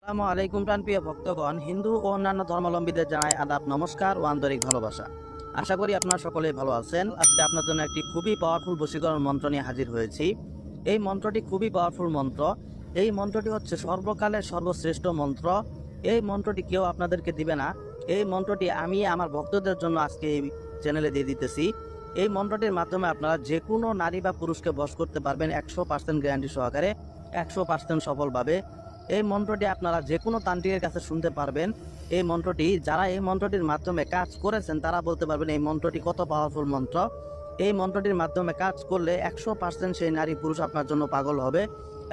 আসসালামু আলাইকুম প্রাণপ্রিয় ভক্তগণ, হিন্দু ও অন্যান্য ধর্মাবলম্বীদের জানাই আদাব, নমস্কার ও আন্তরিক ভালোবাসা। আশা করি আপনারা সকলেই ভালো আছেন। আজকে আপনার জন্য একটি খুবই পাওয়ারফুল বশীকরণ মন্ত্র নিয়ে হাজির হয়েছি। এই মন্ত্রটি খুবই পাওয়ারফুল মন্ত্র। এই মন্ত্রটি হচ্ছে সর্বকালের সর্বশ্রেষ্ঠ মন্ত্র। এই মন্ত্রটি কেউ আপনাদেরকে দিবে না। এই মন্ত্রটি আমি আমার ভক্তদের জন্য আজকে এই চ্যানেলে দিয়ে দিতেছি। এই মন্ত্রটির মাধ্যমে আপনারা যে কোনো নারী বা পুরুষকে বশ করতে পারবেন 100% গ্যারান্টি সহকারে, 100% সফলভাবে। এই মন্ত্রটি আপনারা যে কোনো তান্ত্রিকের কাছে শুনতে পারবেন। এই মন্ত্রটি যারা এই মন্ত্রটির মাধ্যমে কাজ করেছেন তারা বলতে পারবেন এই মন্ত্রটি কত পাওয়ারফুল মন্ত্র। এই মন্ত্রটির মাধ্যমে কাজ করলে 100% সেই নারী পুরুষ আপনার জন্য পাগল হবে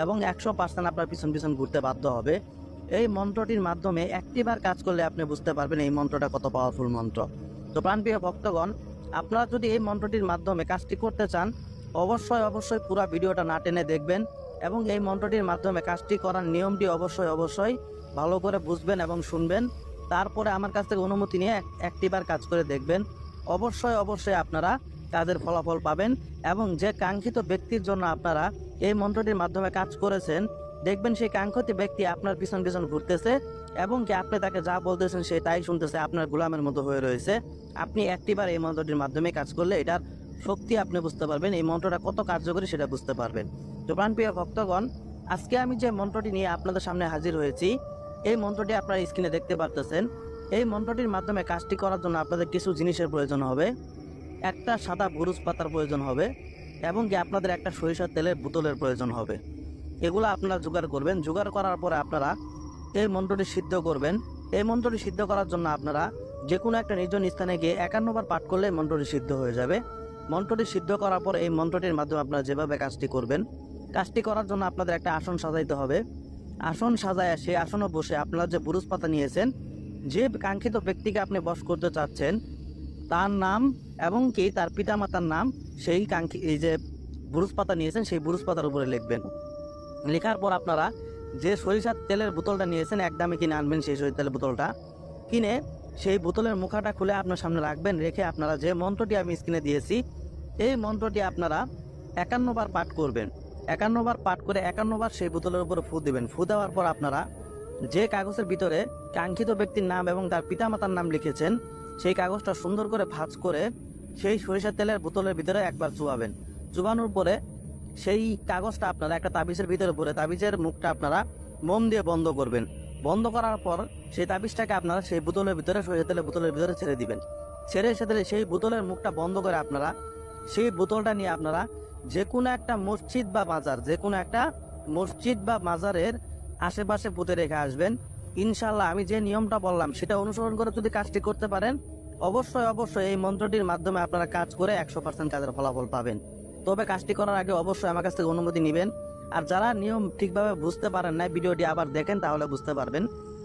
এবং 100% আপনার পিছন পিছন ঘুরতে বাধ্য হবে। এই মন্ত্রটির মাধ্যমে একটিবার কাজ করলে আপনি বুঝতে পারবেন এই মন্ত্রটা কত পাওয়ারফুল মন্ত্র। তো প্রাণপ্রিয় ভক্তগণ, আপনারা যদি এই মন্ত্রটির মাধ্যমে কাজটি করতে চান অবশ্যই পুরো ভিডিওটা না টেনে দেখবেন এবং এই মন্ত্রটির মাধ্যমে কাজটি করার নিয়মটি অবশ্যই ভালো করে বুঝবেন এবং শুনবেন। তারপরে আমার কাছ থেকে অনুমতি নিয়ে একটিবার কাজ করে দেখবেন। অবশ্যই আপনারা কাজের ফলাফল পাবেন এবং যে কাঙ্ক্ষিত ব্যক্তির জন্য আপনারা এই মন্ত্রটির মাধ্যমে কাজ করেছেন দেখবেন সেই কাঙ্ক্ষিত ব্যক্তি আপনার পিছন পিছন ঘুরতেছে এবং কি আপনি তাকে যা বলতেছেন সে তাই শুনতেছে, আপনার গোলামের মতো হয়ে রয়েছে। আপনি একটিবার এই মন্ত্রটির মাধ্যমে কাজ করলে এটার শক্তি আপনি বুঝতে পারবেন, এই মন্ত্রটা কত কার্যকরী সেটা বুঝতে পারবেন। তো প্রাণপ্রিয় ভক্তগণ, আজকে আমি যে মন্ত্রটি নিয়ে আপনাদের সামনে হাজির হয়েছি এই মন্ত্রটি আপনারা স্ক্রিনে দেখতে পারতেছেন। এই মন্ত্রটির মাধ্যমে কাজটি করার জন্য আপনাদের কিছু জিনিসের প্রয়োজন হবে। একটা সাদা বুরুজ পাতার প্রয়োজন হবে এবং কি আপনাদের একটা সরিষার তেলের বোতলের প্রয়োজন হবে। এগুলো আপনারা জোগাড় করবেন। জোগাড় করার পরে আপনারা এই মন্ত্রটি সিদ্ধ করবেন। এই মন্ত্রটি সিদ্ধ করার জন্য আপনারা যে কোনো একটা নির্জন স্থানে গিয়ে 51 বার পাঠ করলে মন্ত্রটি সিদ্ধ হয়ে যাবে। মন্ত্রটি সিদ্ধ করার পর এই মন্ত্রটির মাধ্যমে আপনারা যেভাবে কাজটি করবেন, কাজটি করার জন্য আপনাদের একটা আসন সাজাইতে হবে। আসন সাজায় সেই আসনে বসে আপনারা যে বুরুজ পাতা নিয়েছেন, যে কাঙ্ক্ষিত ব্যক্তিকে আপনি বশ করতে চাচ্ছেন তার নাম এবং কি তার পিতামাতার নাম সেই এই যে বুরুজ পাতা নিয়েছেন সেই বুরুজ পাতার উপরে লিখবেন। লেখার পর আপনারা যে সরিষার তেলের বোতলটা নিয়েছেন একদমই কিনে আনবেন। সেই সরিষার তেলের বোতলটা কিনে সেই বোতলের মুখাটা খুলে আপনার সামনে রাখবেন। রেখে আপনারা যে মন্ত্রটি আমি স্ক্রিনে দিয়েছি এই মন্ত্রটি আপনারা 51 বার পাঠ করবেন। 51 বার পাঠ করে 51 বার সেই বোতলের উপরে ফু দিবেন। ফু দেওয়ার পর আপনারা যে কাগজের ভিতরে কাঙ্ক্ষিত ব্যক্তির নাম এবং তার পিতামাতার নাম লিখেছেন সেই কাগজটা সুন্দর করে ভাঁজ করে সেই সরিষার তেলের বোতলের ভিতরে একবার চুবাবেন। চুবানোর পরে সেই কাগজটা আপনারা একটা তাবিজের ভিতরে ভরে তাবিজের মুখটা আপনারা মোম দিয়ে বন্ধ করবেন। বন্ধ করার পর সেই তাবিজটাকে আপনারা সেই বোতলের ভিতরে সরিষার তেলের বোতলের ভিতরে ছেড়ে দিবেন। ছেড়ে সেই বোতলের মুখটা বন্ধ করে আপনারা সেই বোতলটা নিয়ে আপনারা যে কোনো একটা মসজিদ বা বাজার, যে কোনো একটা মসজিদ বা বাজারের আশেপাশে পুঁতে রেখে আসবেন। ইনশাল্লাহ আমি যে নিয়মটা বললাম সেটা অনুসরণ করে যদি কাজটি করতে পারেন অবশ্যই এই মন্ত্রটির মাধ্যমে আপনারা কাজ করে 100% কাজের ফলাফল পাবেন। তবে কাজটি করার আগে অবশ্যই আমার কাছ থেকে অনুমতি নেবেন। আর যারা নিয়ম ঠিকভাবে বুঝতে পারেন না ভিডিওটি আবার দেখেন তাহলে বুঝতে পারবেন।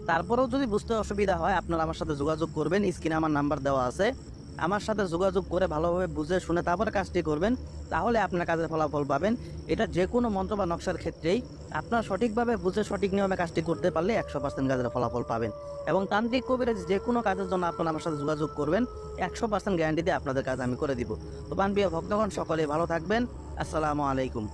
তারপরেও যদি বুঝতে অসুবিধা হয় আপনারা আমার সাথে যোগাযোগ করবেন। স্ক্রিনে আমার নাম্বার দেওয়া আছে, আমার সাথে যোগাযোগ করে ভালোভাবে বুঝে শুনে তারপরে কাজটি করবেন, তাহলে আপনার কাজের ফলাফল পাবেন। এটা যে কোনো মন্ত্র বা নকশার ক্ষেত্রেই আপনার সঠিকভাবে বুঝে সঠিক নিয়মে কাজটি করতে পারলে 100% কাজের ফলাফল পাবেন। এবং তান্ত্রিক কবিরাজ যে কোনো কাজের জন্য আপনারা আমার সাথে যোগাযোগ করবেন, 100% গ্যারান্টি দিয়ে আপনাদের কাজ আমি করে দিব। তো প্রাণপ্রিয় ভক্তগণ, সকলে ভালো থাকবেন। আসসালামু আলাইকুম।